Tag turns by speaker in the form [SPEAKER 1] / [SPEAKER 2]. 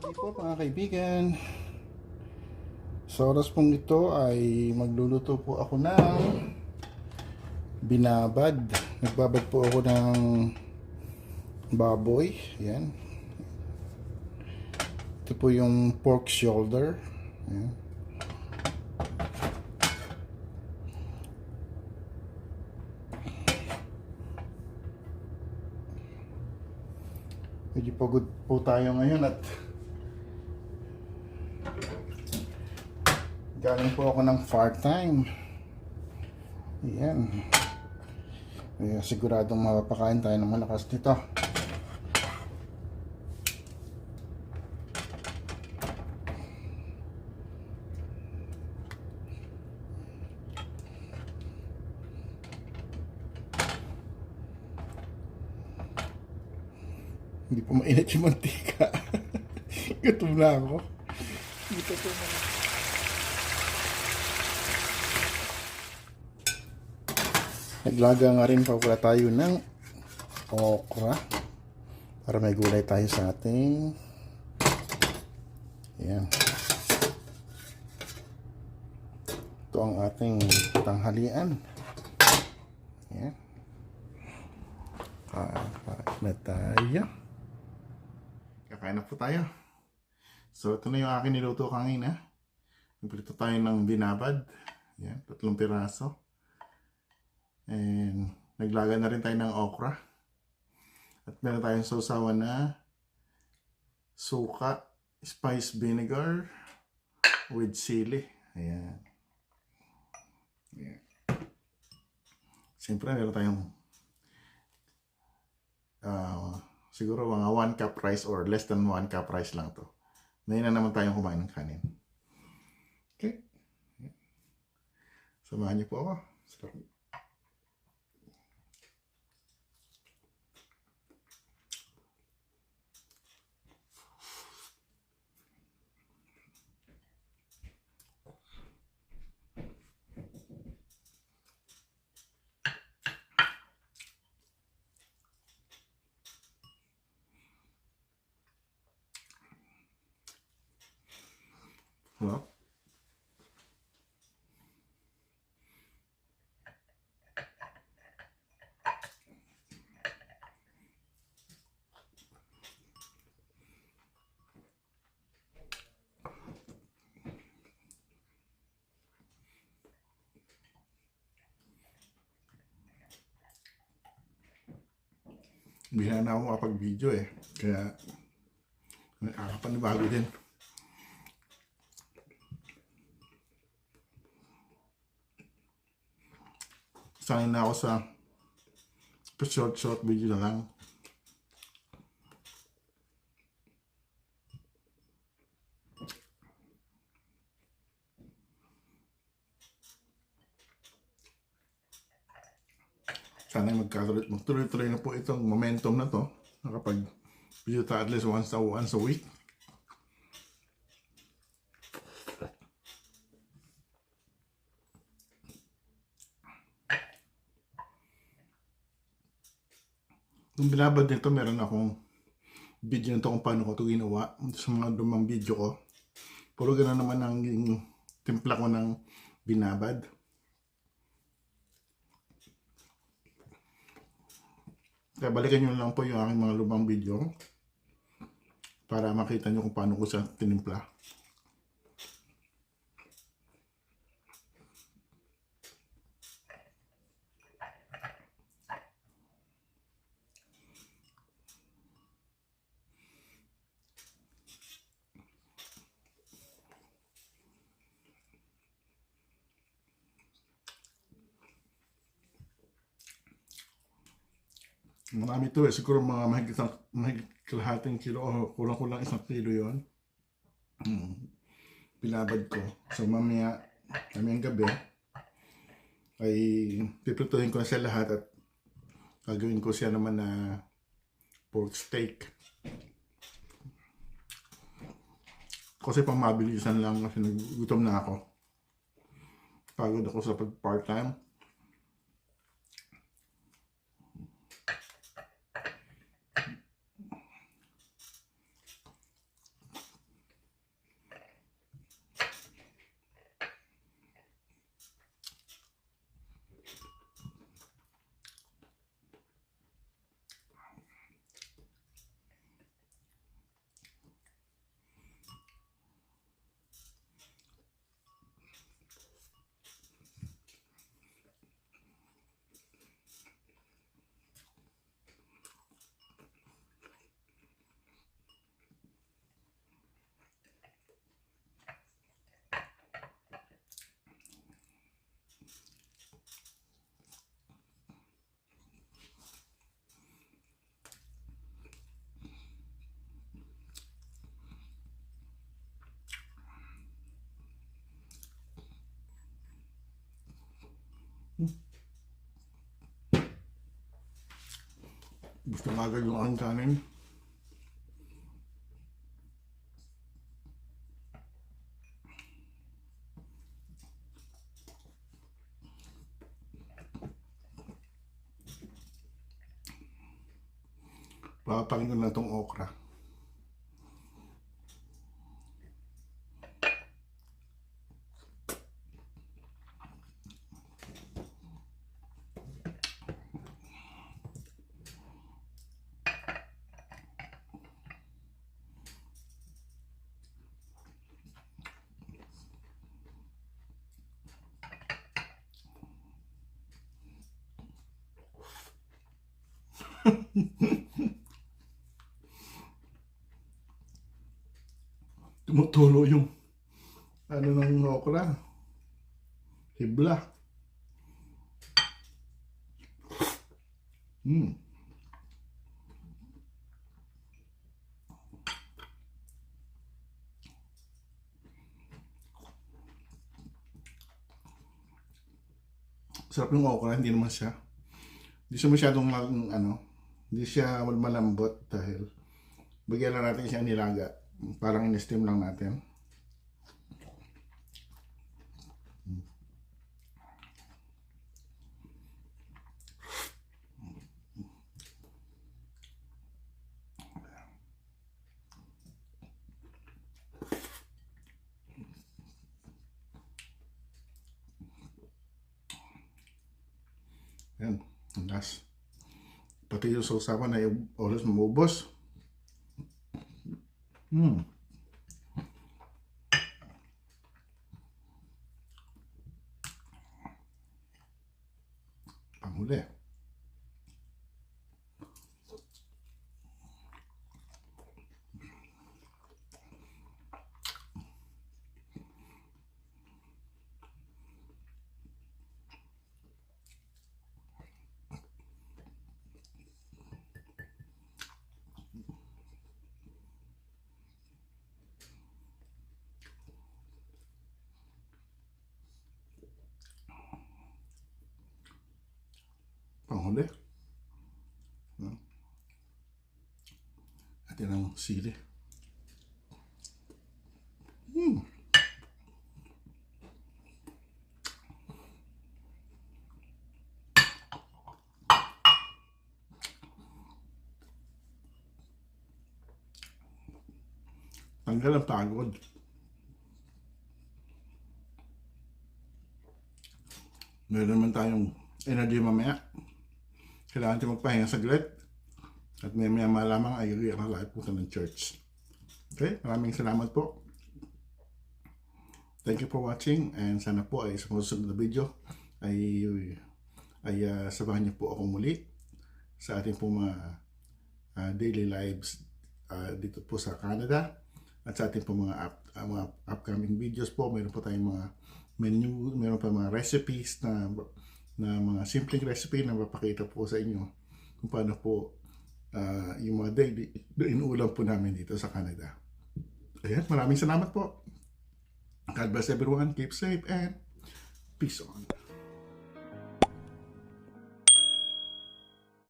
[SPEAKER 1] Hali po mga kaibigan. Sa oras pong ito ay magluluto po ako ng binabad. Nagbabad po ako ng baboy. Yan. Ito po yung pork shoulder. Yan. Medyo pagod po tayo ngayon at galing po ako ng part-time. Yan. Kaya siguradong mapapakain tayo ng malakas dito. Hindi po mainit yung mantika. Gutom na ako. Gutom na ako. Naglaga nga rin pa pala tayo ng okra para may gulay tayo sa ating yan. Ito ang ating tanghalian. Yan. Kakain na tayo. Kakain na po tayo. So ito na yung aking niluto kanina. Nagprito tayo ng binabad. Yan, 3 piraso. And naglaga na rin tayo ng okra. At meron tayong sausawan na suka, spice vinegar with sili. Ayan. Ayan. Siyempre meron tayong siguro mga 1 cup rice or less than 1 cup rice lang to. Ngayon na naman tayong kumain ng kanin. Okay. Samahan niyo po ako. Sarap. Well, bihira na ako makapag-video eh. Kaya nakakapanibago din. Sanay na ako sa short video na lang. Sana magtuloy-tuloy na po itong momentum na to. Nakapag video tayo at least once a week. Nung binabad nito, meron akong video nito kung paano ko ito ginawa sa mga lumang video ko. Puro gano'n naman ang timpla ko ng binabad. Kaya balikan nyo lang po yung aking mga lumang video para makita nyo kung paano ko siya tinimpla. Marami ito eh. Siguro mga mahigit kalahating kilo o kulang-kulang 1 kilo yun. Pinabad ko. So mamayang gabi ay piprituhin ko na siya lahat at gagawin ko siya naman na pork steak. Kasi pang mabilisan lang kasi nagutom na ako. Pagod ako sa pag-part-time. Gusto nga agad yung aking kanin. Papakinggan ko na itong okra. Tumutulo yung ano ng okra. Hibla. Sarap yung okra, hindi naman siya. Hindi siya masyadong hindi siya malambot dahil bigyan lang natin siya nilaga. Parang in-steam lang natin. Yan, ang last. Pati yung sausawan na yung oras mamubos. Panghuli. Panghuli. At yan ang sili. Tanggal ang pagod. Meron naman tayong energy mamaya. Kailangan natin magpahinga saglit. At maya malamang ay i-arrive po ng church. Okay? Maraming salamat po. Thank you for watching. And sana po ay sa susunod na video ay samahan niyo po ako muli sa ating po mga daily lives dito po sa Canada. At sa ating po mga upcoming videos po, meron po tayong mga menu, meron pa mga recipes na mga simpleng recipe na mapakita po sa inyo kung paano po yung mga daily inuulam po namin dito sa Canada. Ayan, maraming salamat po. God bless everyone. Keep safe and peace on.